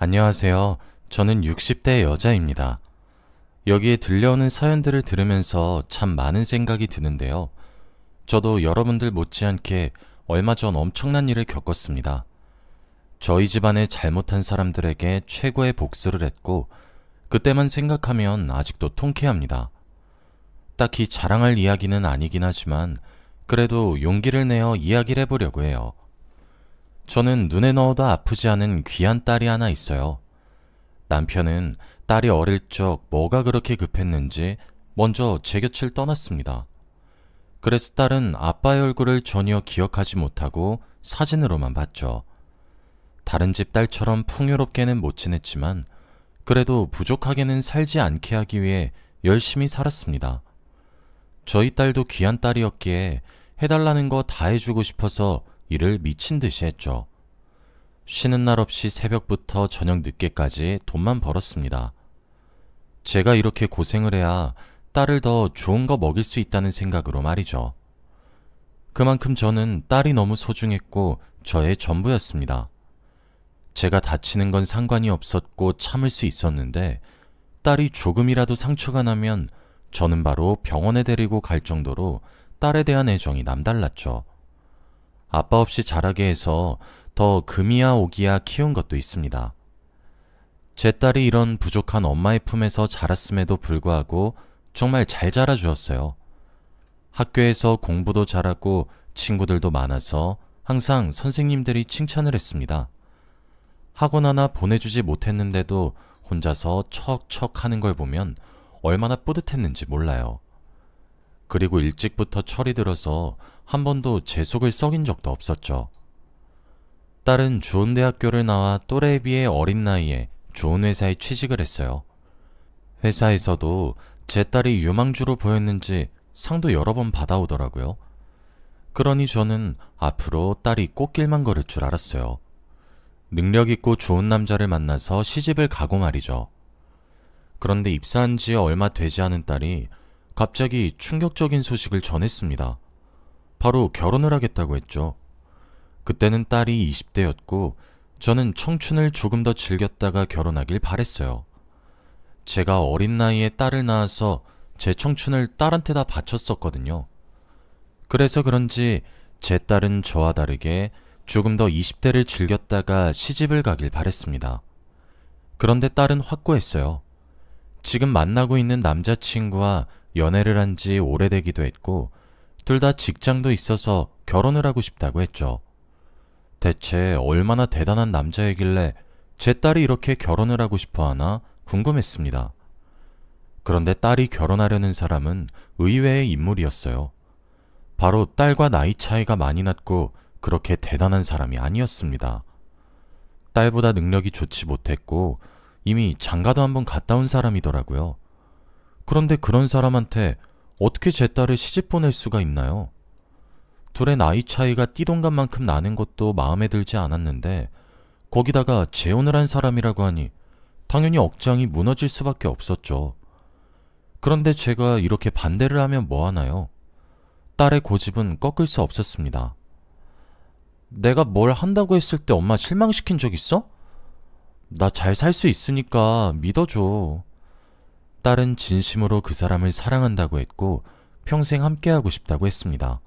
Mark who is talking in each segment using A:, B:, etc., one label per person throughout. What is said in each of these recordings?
A: 안녕하세요. 저는 60대 여자입니다. 여기에 들려오는 사연들을 들으면서 참 많은 생각이 드는데요. 저도 여러분들 못지않게 얼마 전 엄청난 일을 겪었습니다. 저희 집안의 잘못한 사람들에게 최고의 복수를 했고, 그때만 생각하면 아직도 통쾌합니다. 딱히 자랑할 이야기는 아니긴 하지만, 그래도 용기를 내어 이야기를 해보려고 해요. 저는 눈에 넣어도 아프지 않은 귀한 딸이 하나 있어요. 남편은 딸이 어릴 적 뭐가 그렇게 급했는지 먼저 제 곁을 떠났습니다. 그래서 딸은 아빠의 얼굴을 전혀 기억하지 못하고 사진으로만 봤죠. 다른 집 딸처럼 풍요롭게는 못 지냈지만 그래도 부족하게는 살지 않게 하기 위해 열심히 살았습니다. 저희 딸도 귀한 딸이었기에 해달라는 거 다 해주고 싶어서 일을 미친 듯이 했죠. 쉬는 날 없이 새벽부터 저녁 늦게까지 돈만 벌었습니다. 제가 이렇게 고생을 해야 딸을 더 좋은 거 먹일 수 있다는 생각으로 말이죠. 그만큼 저는 딸이 너무 소중했고 저의 전부였습니다. 제가 다치는 건 상관이 없었고 참을 수 있었는데 딸이 조금이라도 상처가 나면 저는 바로 병원에 데리고 갈 정도로 딸에 대한 애정이 남달랐죠. 아빠 없이 자라게 해서 더 금이야 오기야 키운 것도 있습니다. 제 딸이 이런 부족한 엄마의 품에서 자랐음에도 불구하고 정말 잘 자라주었어요. 학교에서 공부도 잘하고 친구들도 많아서 항상 선생님들이 칭찬을 했습니다. 학원 하나 보내주지 못했는데도 혼자서 척척 하는 걸 보면 얼마나 뿌듯했는지 몰라요. 그리고 일찍부터 철이 들어서 한 번도 제 속을 썩인 적도 없었죠. 딸은 좋은 대학교를 나와 또래에 비해 어린 나이에 좋은 회사에 취직을 했어요. 회사에서도 제 딸이 유망주로 보였는지 상도 여러 번 받아오더라고요. 그러니 저는 앞으로 딸이 꽃길만 걸을 줄 알았어요. 능력 있고 좋은 남자를 만나서 시집을 가고 말이죠. 그런데 입사한 지 얼마 되지 않은 딸이 갑자기 충격적인 소식을 전했습니다. 바로 결혼을 하겠다고 했죠. 그때는 딸이 20대였고 저는 청춘을 조금 더 즐겼다가 결혼하길 바랬어요. 제가 어린 나이에 딸을 낳아서 제 청춘을 딸한테 다 바쳤었거든요. 그래서 그런지 제 딸은 저와 다르게 조금 더 20대를 즐겼다가 시집을 가길 바랬습니다. 그런데 딸은 확고했어요. 지금 만나고 있는 남자친구와 연애를 한 지 오래되기도 했고 둘 다 직장도 있어서 결혼을 하고 싶다고 했죠. 대체 얼마나 대단한 남자이길래 제 딸이 이렇게 결혼을 하고 싶어 하나 궁금했습니다. 그런데 딸이 결혼하려는 사람은 의외의 인물이었어요. 바로 딸과 나이 차이가 많이 났고 그렇게 대단한 사람이 아니었습니다. 딸보다 능력이 좋지 못했고 이미 장가도 한번 갔다 온 사람이더라고요. 그런데 그런 사람한테 어떻게 제 딸을 시집 보낼 수가 있나요? 둘의 나이 차이가 띠동갑만큼 나는 것도 마음에 들지 않았는데 거기다가 재혼을 한 사람이라고 하니 당연히 억장이 무너질 수밖에 없었죠. 그런데 제가 이렇게 반대를 하면 뭐 하나요? 딸의 고집은 꺾을 수 없었습니다. 내가 뭘 한다고 했을 때 엄마 실망시킨 적 있어? 나 잘 살 수 있으니까 믿어줘. 딸은 진심으로 그 사람을 사랑한다고 했고 평생 함께하고 싶다고 했습니다.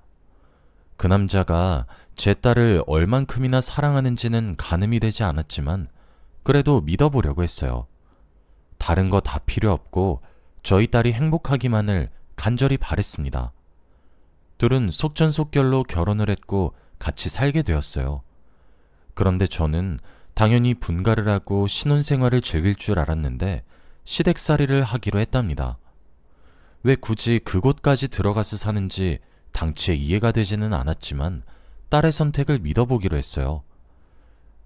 A: 그 남자가 제 딸을 얼만큼이나 사랑하는지는 가늠이 되지 않았지만 그래도 믿어보려고 했어요. 다른 거 다 필요 없고 저희 딸이 행복하기만을 간절히 바랬습니다. 둘은 속전속결로 결혼을 했고 같이 살게 되었어요. 그런데 저는 당연히 분가를 하고 신혼생활을 즐길 줄 알았는데 시댁살이를 하기로 했답니다. 왜 굳이 그곳까지 들어가서 사는지 당시에 이해가 되지는 않았지만 딸의 선택을 믿어보기로 했어요.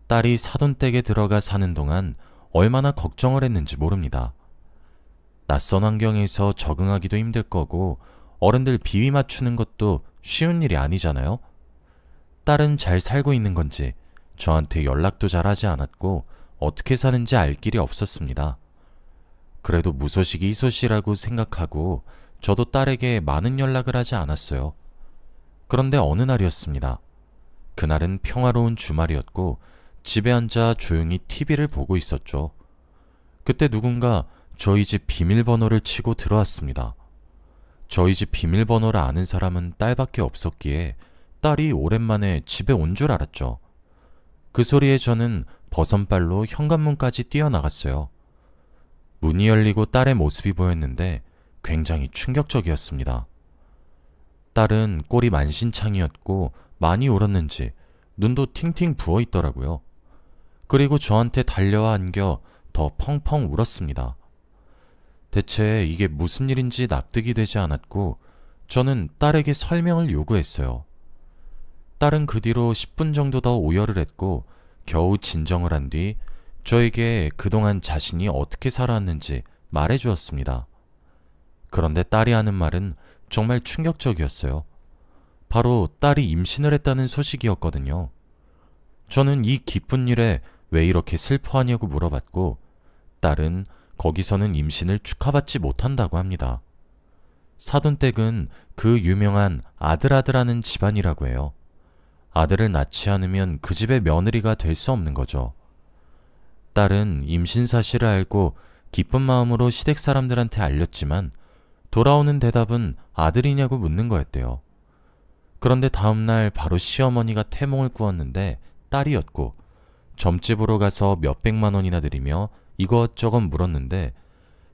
A: 딸이 사돈댁에 들어가 사는 동안 얼마나 걱정을 했는지 모릅니다. 낯선 환경에서 적응하기도 힘들 거고 어른들 비위 맞추는 것도 쉬운 일이 아니잖아요. 딸은 잘 살고 있는 건지 저한테 연락도 잘 하지 않았고 어떻게 사는지 알 길이 없었습니다. 그래도 무소식이 희소식이라고 생각하고 저도 딸에게 많은 연락을 하지 않았어요. 그런데 어느 날이었습니다. 그날은 평화로운 주말이었고 집에 앉아 조용히 TV를 보고 있었죠. 그때 누군가 저희 집 비밀번호를 치고 들어왔습니다. 저희 집 비밀번호를 아는 사람은 딸밖에 없었기에 딸이 오랜만에 집에 온 줄 알았죠. 그 소리에 저는 버선발로 현관문까지 뛰어나갔어요. 문이 열리고 딸의 모습이 보였는데 굉장히 충격적이었습니다. 딸은 꼴이 만신창이었고 많이 울었는지 눈도 팅팅 부어있더라고요. 그리고 저한테 달려와 안겨 더 펑펑 울었습니다. 대체 이게 무슨 일인지 납득이 되지 않았고 저는 딸에게 설명을 요구했어요. 딸은 그 뒤로 10분 정도 더 오열을 했고 겨우 진정을 한 뒤 저에게 그동안 자신이 어떻게 살아왔는지 말해주었습니다. 그런데 딸이 하는 말은 정말 충격적이었어요. 바로 딸이 임신을 했다는 소식이었거든요. 저는 이 기쁜 일에 왜 이렇게 슬퍼하냐고 물어봤고 딸은 거기서는 임신을 축하받지 못한다고 합니다. 사돈댁은 그 유명한 아들아들하는 집안이라고 해요. 아들을 낳지 않으면 그 집의 며느리가 될 수 없는 거죠. 딸은 임신 사실을 알고 기쁜 마음으로 시댁 사람들한테 알렸지만 돌아오는 대답은 아들이냐고 묻는 거였대요. 그런데 다음날 바로 시어머니가 태몽을 꾸었는데 딸이었고 점집으로 가서 몇백만 원이나 들이며 이것저것 물었는데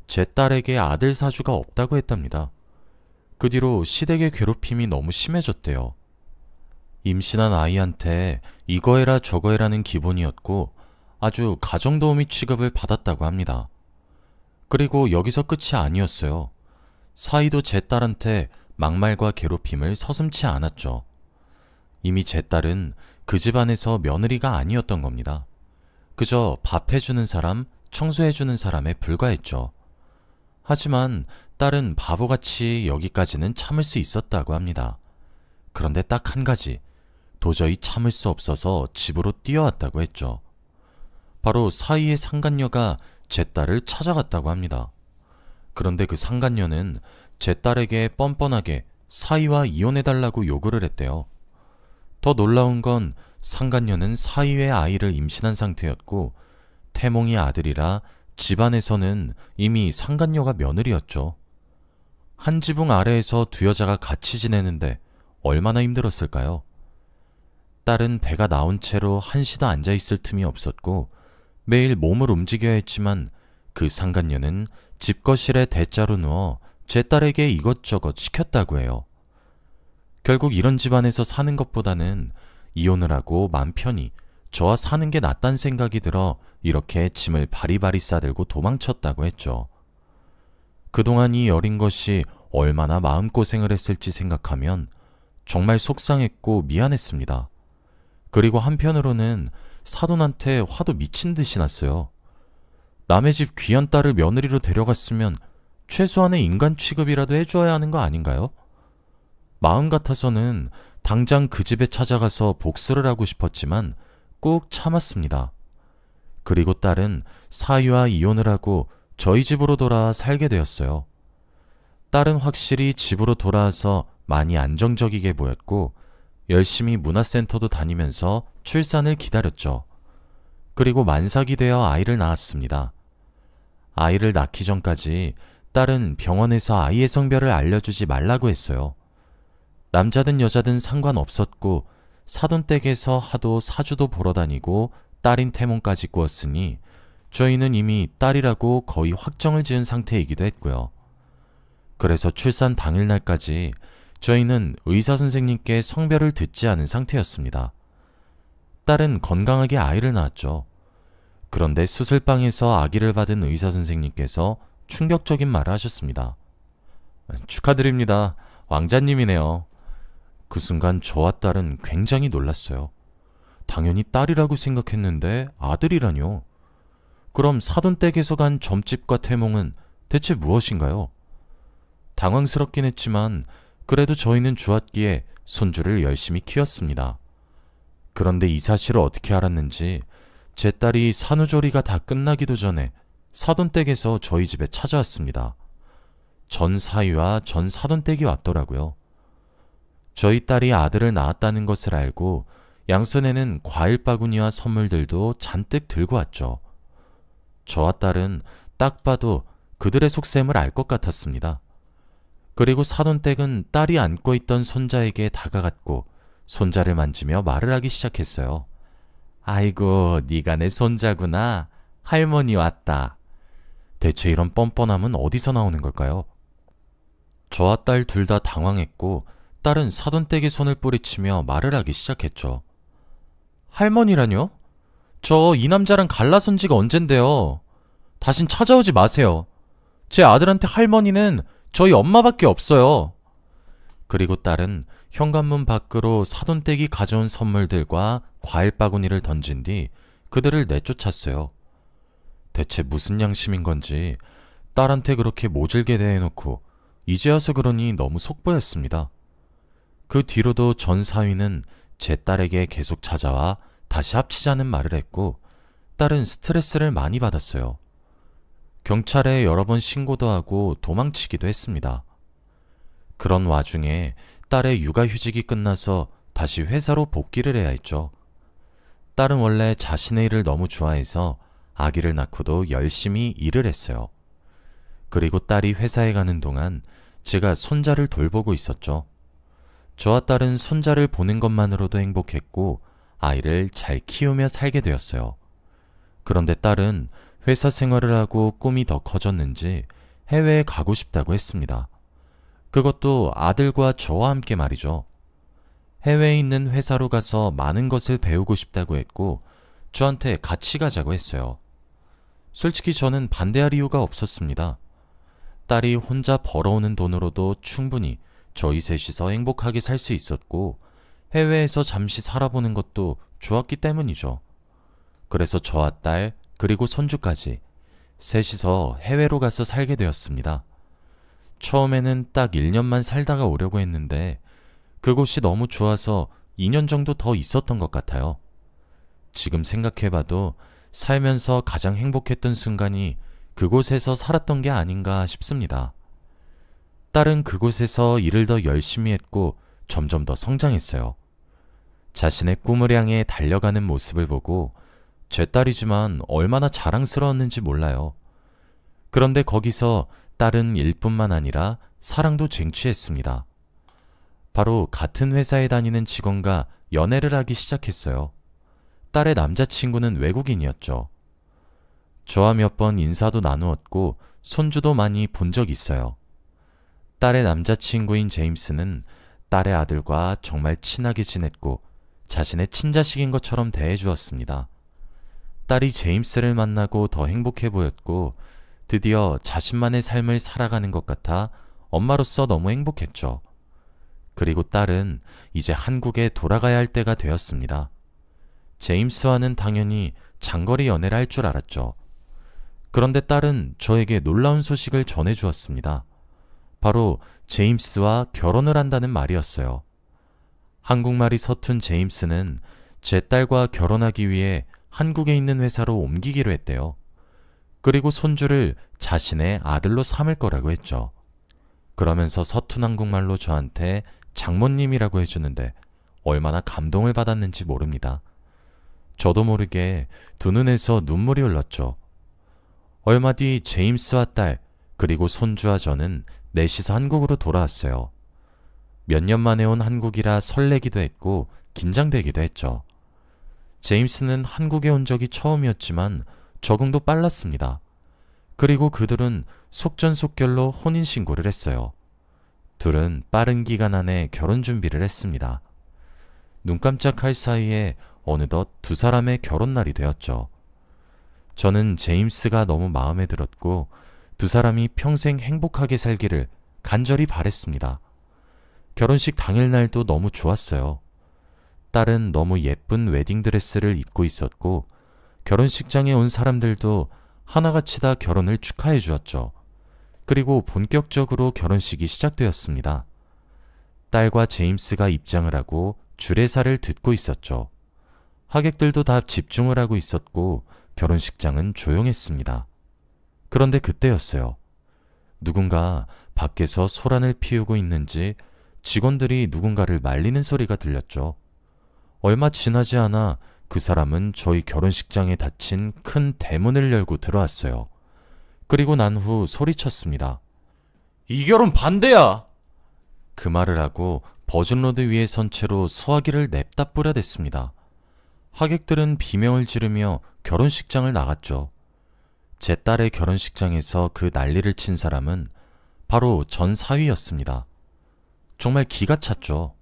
A: 제 딸에게 아들 사주가 없다고 했답니다. 그 뒤로 시댁의 괴롭힘이 너무 심해졌대요. 임신한 아이한테 이거 해라 저거 해라는 기본이었고 아주 가정도우미 취급을 받았다고 합니다. 그리고 여기서 끝이 아니었어요. 사이도 제 딸한테 막말과 괴롭힘을 서슴지 않았죠. 이미 제 딸은 그 집안에서 며느리가 아니었던 겁니다. 그저 밥 해주는 사람, 청소해주는 사람에 불과했죠. 하지만 딸은 바보같이 여기까지는 참을 수 있었다고 합니다. 그런데 딱 한 가지, 도저히 참을 수 없어서 집으로 뛰어왔다고 했죠. 바로 사위의 상간녀가 제 딸을 찾아갔다고 합니다. 그런데 그 상간녀는 제 딸에게 뻔뻔하게 사위와 이혼해달라고 요구를 했대요. 더 놀라운 건 상간녀는 사위의 아이를 임신한 상태였고 태몽이 아들이라 집안에서는 이미 상간녀가 며느리였죠. 한 지붕 아래에서 두 여자가 같이 지내는데 얼마나 힘들었을까요? 딸은 배가 나온 채로 한시도 앉아있을 틈이 없었고 매일 몸을 움직여야 했지만 그 상간녀는 집거실에 대자로 누워 제 딸에게 이것저것 시켰다고 해요. 결국 이런 집안에서 사는 것보다는 이혼을 하고 맘 편히 저와 사는 게 낫단 생각이 들어 이렇게 짐을 바리바리 싸들고 도망쳤다고 했죠. 그동안 이 여린 것이 얼마나 마음고생을 했을지 생각하면 정말 속상했고 미안했습니다. 그리고 한편으로는 사돈한테 화도 미친 듯이 났어요. 남의 집 귀한 딸을 며느리로 데려갔으면 최소한의 인간 취급이라도 해줘야 하는 거 아닌가요? 마음 같아서는 당장 그 집에 찾아가서 복수를 하고 싶었지만 꾹 참았습니다. 그리고 딸은 사위와 이혼을 하고 저희 집으로 돌아와 살게 되었어요. 딸은 확실히 집으로 돌아와서 많이 안정적이게 보였고 열심히 문화센터도 다니면서 출산을 기다렸죠. 그리고 만삭이 되어 아이를 낳았습니다. 아이를 낳기 전까지 딸은 병원에서 아이의 성별을 알려주지 말라고 했어요. 남자든 여자든 상관없었고 사돈댁에서 하도 사주도 보러 다니고 딸인 태몽까지 꾸었으니 저희는 이미 딸이라고 거의 확정을 지은 상태이기도 했고요. 그래서 출산 당일날까지 저희는 의사 선생님께 성별을 듣지 않은 상태였습니다. 딸은 건강하게 아이를 낳았죠. 그런데 수술방에서 아기를 받은 의사 선생님께서 충격적인 말을 하셨습니다. 축하드립니다. 왕자님이네요. 그 순간 저와 딸은 굉장히 놀랐어요. 당연히 딸이라고 생각했는데 아들이라뇨. 그럼 사돈댁에서 간 점집과 태몽은 대체 무엇인가요? 당황스럽긴 했지만 그래도 저희는 좋았기에 손주를 열심히 키웠습니다. 그런데 이 사실을 어떻게 알았는지 제 딸이 산후조리가 다 끝나기도 전에 사돈댁에서 저희 집에 찾아왔습니다. 전 사위와 전 사돈댁이 왔더라고요. 저희 딸이 아들을 낳았다는 것을 알고 양손에는 과일 바구니와 선물들도 잔뜩 들고 왔죠. 저와 딸은 딱 봐도 그들의 속셈을 알 것 같았습니다. 그리고 사돈댁은 딸이 안고 있던 손자에게 다가갔고 손자를 만지며 말을 하기 시작했어요. 아이고, 네가 내 손자구나. 할머니 왔다. 대체 이런 뻔뻔함은 어디서 나오는 걸까요? 저와 딸 둘 다 당황했고 딸은 사돈댁의 손을 뿌리치며 말을 하기 시작했죠. 할머니라뇨? 저 이 남자랑 갈라선 지가 언젠데요. 다신 찾아오지 마세요. 제 아들한테 할머니는 저희 엄마밖에 없어요. 그리고 딸은 현관문 밖으로 사돈댁이 가져온 선물들과 과일 바구니를 던진 뒤 그들을 내쫓았어요. 대체 무슨 양심인 건지 딸한테 그렇게 모질게 대해놓고 이제 와서 그러니 너무 속보였습니다. 그 뒤로도 전 사위는 제 딸에게 계속 찾아와 다시 합치자는 말을 했고 딸은 스트레스를 많이 받았어요. 경찰에 여러 번 신고도 하고 도망치기도 했습니다. 그런 와중에 딸의 육아휴직이 끝나서 다시 회사로 복귀를 해야 했죠. 딸은 원래 자신의 일을 너무 좋아해서 아기를 낳고도 열심히 일을 했어요. 그리고 딸이 회사에 가는 동안 제가 손자를 돌보고 있었죠. 저와 딸은 손자를 보는 것만으로도 행복했고 아이를 잘 키우며 살게 되었어요. 그런데 딸은 회사 생활을 하고 꿈이 더 커졌는지 해외에 가고 싶다고 했습니다. 그것도 아들과 저와 함께 말이죠. 해외에 있는 회사로 가서 많은 것을 배우고 싶다고 했고 저한테 같이 가자고 했어요. 솔직히 저는 반대할 이유가 없었습니다. 딸이 혼자 벌어오는 돈으로도 충분히 저희 셋이서 행복하게 살 수 있었고 해외에서 잠시 살아보는 것도 좋았기 때문이죠. 그래서 저와 딸 그리고 손주까지 셋이서 해외로 가서 살게 되었습니다. 처음에는 딱 1년만 살다가 오려고 했는데 그곳이 너무 좋아서 2년 정도 더 있었던 것 같아요. 지금 생각해봐도 살면서 가장 행복했던 순간이 그곳에서 살았던 게 아닌가 싶습니다. 딸은 그곳에서 일을 더 열심히 했고 점점 더 성장했어요. 자신의 꿈을 향해 달려가는 모습을 보고 제 딸이지만 얼마나 자랑스러웠는지 몰라요. 그런데 거기서 딸은 일뿐만 아니라 사랑도 쟁취했습니다. 바로 같은 회사에 다니는 직원과 연애를 하기 시작했어요. 딸의 남자친구는 외국인이었죠. 저와 몇 번 인사도 나누었고 손주도 많이 본 적 있어요. 딸의 남자친구인 제임스는 딸의 아들과 정말 친하게 지냈고 자신의 친자식인 것처럼 대해주었습니다. 딸이 제임스를 만나고 더 행복해 보였고 드디어 자신만의 삶을 살아가는 것 같아 엄마로서 너무 행복했죠. 그리고 딸은 이제 한국에 돌아가야 할 때가 되었습니다. 제임스와는 당연히 장거리 연애를 할 줄 알았죠. 그런데 딸은 저에게 놀라운 소식을 전해주었습니다. 바로 제임스와 결혼을 한다는 말이었어요. 한국말이 서툰 제임스는 제 딸과 결혼하기 위해 한국에 있는 회사로 옮기기로 했대요. 그리고 손주를 자신의 아들로 삼을 거라고 했죠. 그러면서 서툰 한국말로 저한테 장모님이라고 해주는데 얼마나 감동을 받았는지 모릅니다. 저도 모르게 두 눈에서 눈물이 흘렀죠. 얼마 뒤 제임스와 딸 그리고 손주와 저는 넷이서 한국으로 돌아왔어요. 몇 년 만에 온 한국이라 설레기도 했고 긴장되기도 했죠. 제임스는 한국에 온 적이 처음이었지만 적응도 빨랐습니다. 그리고 그들은 속전속결로 혼인신고를 했어요. 둘은 빠른 기간 안에 결혼 준비를 했습니다. 눈 깜짝할 사이에 어느덧 두 사람의 결혼날이 되었죠. 저는 제임스가 너무 마음에 들었고 두 사람이 평생 행복하게 살기를 간절히 바랬습니다. 결혼식 당일날도 너무 좋았어요. 딸은 너무 예쁜 웨딩드레스를 입고 있었고 결혼식장에 온 사람들도 하나같이 다 결혼을 축하해 주었죠. 그리고 본격적으로 결혼식이 시작되었습니다. 딸과 제임스가 입장을 하고 주례사를 듣고 있었죠. 하객들도 다 집중을 하고 있었고 결혼식장은 조용했습니다. 그런데 그때였어요. 누군가 밖에서 소란을 피우고 있는지 직원들이 누군가를 말리는 소리가 들렸죠. 얼마 지나지 않아 그 사람은 저희 결혼식장에 닫힌 큰 대문을 열고 들어왔어요. 그리고 난 후 소리쳤습니다. 이 결혼 반대야! 그 말을 하고 버즌로드 위에 선 채로 소화기를 냅다 뿌려댔습니다. 하객들은 비명을 지르며 결혼식장을 나갔죠. 제 딸의 결혼식장에서 그 난리를 친 사람은 바로 전 사위였습니다. 정말 기가 찼죠.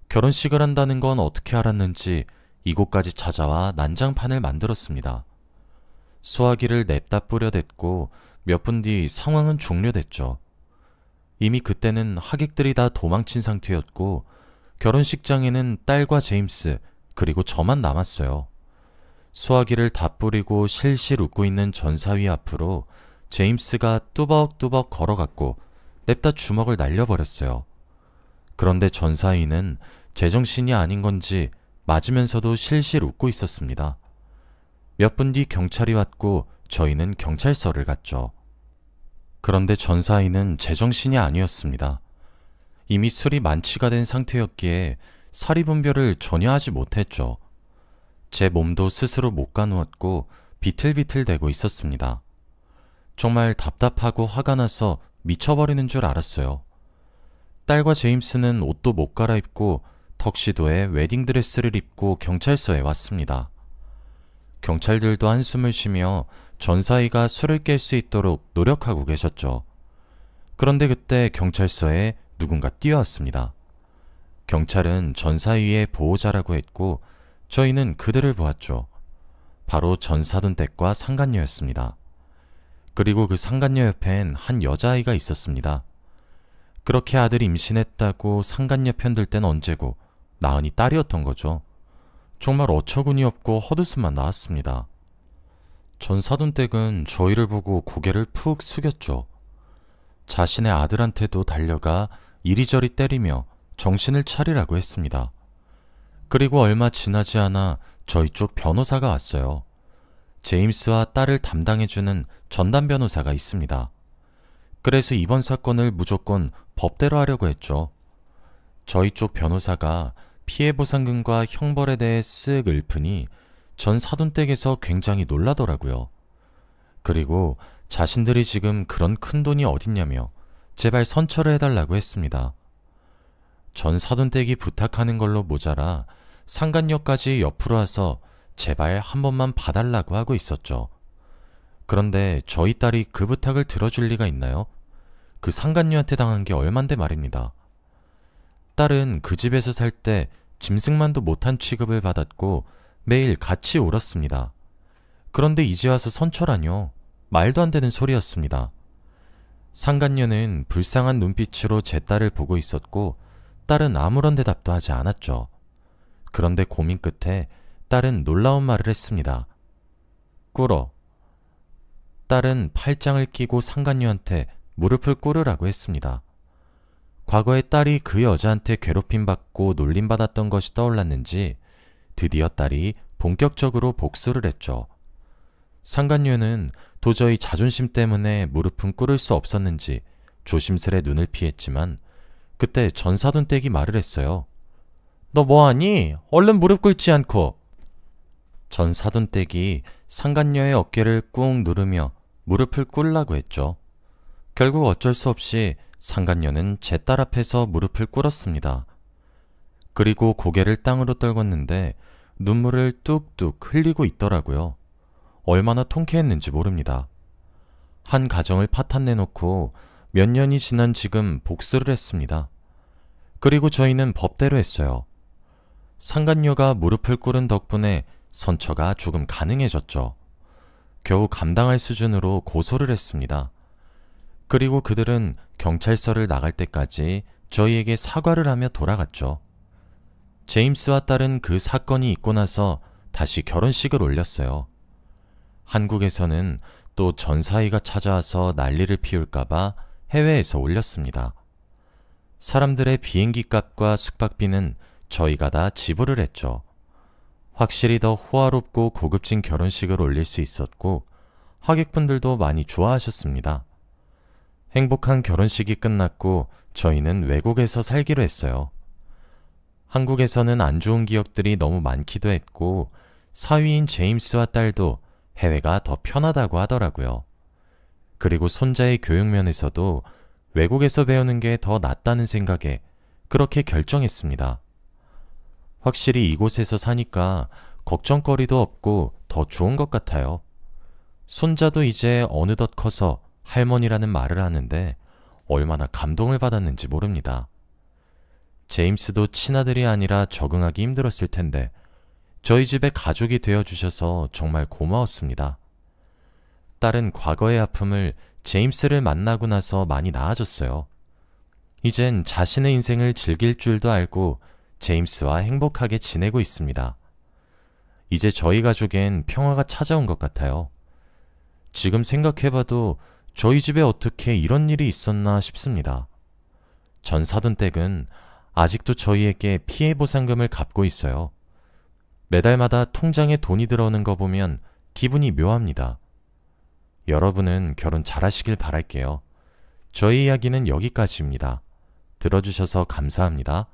A: 결혼식을 한다는 건 어떻게 알았는지 이곳까지 찾아와 난장판을 만들었습니다. 소화기를 냅다 뿌려댔고 몇 분 뒤 상황은 종료됐죠. 이미 그때는 하객들이 다 도망친 상태였고 결혼식장에는 딸과 제임스 그리고 저만 남았어요. 소화기를 다 뿌리고 실실 웃고 있는 전사위 앞으로 제임스가 뚜벅뚜벅 걸어갔고 냅다 주먹을 날려버렸어요. 그런데 전사위는 제정신이 아닌 건지 맞으면서도 실실 웃고 있었습니다. 몇 분 뒤 경찰이 왔고 저희는 경찰서를 갔죠. 그런데 전사위는 제정신이 아니었습니다. 이미 술이 만취가 된 상태였기에 사리분별을 전혀 하지 못했죠. 제 몸도 스스로 못 가누었고 비틀비틀대고 있었습니다. 정말 답답하고 화가 나서 미쳐버리는 줄 알았어요. 딸과 제임스는 옷도 못 갈아입고 턱시도에 웨딩드레스를 입고 경찰서에 왔습니다. 경찰들도 한숨을 쉬며 전사위가 술을 깰 수 있도록 노력하고 계셨죠. 그런데 그때 경찰서에 누군가 뛰어왔습니다. 경찰은 전사위의 보호자라고 했고 저희는 그들을 보았죠. 바로 전사돈댁과 상간녀였습니다. 그리고 그 상간녀 옆엔 한 여자아이가 있었습니다. 그렇게 아들이 임신했다고 상간녀 편들 땐 언제고 나은이 딸이었던 거죠. 정말 어처구니 없고 헛웃음만 나왔습니다. 전사돈댁은 저희를 보고 고개를 푹 숙였죠. 자신의 아들한테도 달려가 이리저리 때리며 정신을 차리라고 했습니다. 그리고 얼마 지나지 않아 저희 쪽 변호사가 왔어요. 제임스와 딸을 담당해주는 전담 변호사가 있습니다. 그래서 이번 사건을 무조건 법대로 하려고 했죠. 저희 쪽 변호사가 피해보상금과 형벌에 대해 쓱 읊으니 전 사돈댁에서 굉장히 놀라더라고요. 그리고 자신들이 지금 그런 큰 돈이 어딨냐며 제발 선처를 해달라고 했습니다. 전 사돈댁이 부탁하는 걸로 모자라 상간녀까지 옆으로 와서 제발 한 번만 봐달라고 하고 있었죠. 그런데 저희 딸이 그 부탁을 들어줄 리가 있나요? 그 상간녀한테 당한 게 얼만데 말입니다. 딸은 그 집에서 살 때 짐승만도 못한 취급을 받았고 매일 같이 울었습니다. 그런데 이제 와서 선처라뇨. 말도 안 되는 소리였습니다. 상간녀는 불쌍한 눈빛으로 제 딸을 보고 있었고 딸은 아무런 대답도 하지 않았죠. 그런데 고민 끝에 딸은 놀라운 말을 했습니다. 꿇어. 딸은 팔짱을 끼고 상간녀한테 무릎을 꿇으라고 했습니다. 과거에 딸이 그 여자한테 괴롭힘받고 놀림받았던 것이 떠올랐는지 드디어 딸이 본격적으로 복수를 했죠. 상간녀는 도저히 자존심 때문에 무릎은 꿇을 수 없었는지 조심스레 눈을 피했지만 그때 전사돈댁이 말을 했어요. 너 뭐하니? 얼른 무릎 꿇지 않고. 전사돈댁이 상간녀의 어깨를 꾹 누르며 무릎을 꿇으라고 했죠. 결국 어쩔 수 없이 상간녀는 제 딸 앞에서 무릎을 꿇었습니다. 그리고 고개를 땅으로 떨궜는데 눈물을 뚝뚝 흘리고 있더라고요. 얼마나 통쾌했는지 모릅니다. 한 가정을 파탄내놓고 몇 년이 지난 지금 복수를 했습니다. 그리고 저희는 법대로 했어요. 상간녀가 무릎을 꿇은 덕분에 선처가 조금 가능해졌죠. 겨우 감당할 수준으로 고소를 했습니다. 그리고 그들은 경찰서를 나갈 때까지 저희에게 사과를 하며 돌아갔죠. 제임스와 딸은 그 사건이 있고 나서 다시 결혼식을 올렸어요. 한국에서는 또 전사위가 찾아와서 난리를 피울까봐 해외에서 올렸습니다. 사람들의 비행기 값과 숙박비는 저희가 다 지불을 했죠. 확실히 더 호화롭고 고급진 결혼식을 올릴 수 있었고 하객분들도 많이 좋아하셨습니다. 행복한 결혼식이 끝났고 저희는 외국에서 살기로 했어요. 한국에서는 안 좋은 기억들이 너무 많기도 했고, 사위인 제임스와 딸도 해외가 더 편하다고 하더라고요. 그리고 손자의 교육 면에서도 외국에서 배우는 게 더 낫다는 생각에 그렇게 결정했습니다. 확실히 이곳에서 사니까 걱정거리도 없고 더 좋은 것 같아요. 손자도 이제 어느덧 커서 할머니라는 말을 하는데 얼마나 감동을 받았는지 모릅니다. 제임스도 친아들이 아니라 적응하기 힘들었을 텐데 저희 집에 가족이 되어주셔서 정말 고마웠습니다. 딸은 과거의 아픔을 제임스를 만나고 나서 많이 나아졌어요. 이젠 자신의 인생을 즐길 줄도 알고 제임스와 행복하게 지내고 있습니다. 이제 저희 가족엔 평화가 찾아온 것 같아요. 지금 생각해봐도 저희 집에 어떻게 이런 일이 있었나 싶습니다. 전 사돈댁은 아직도 저희에게 피해 보상금을 갚고 있어요. 매달마다 통장에 돈이 들어오는 거 보면 기분이 묘합니다. 여러분은 결혼 잘하시길 바랄게요. 저희 이야기는 여기까지입니다. 들어주셔서 감사합니다.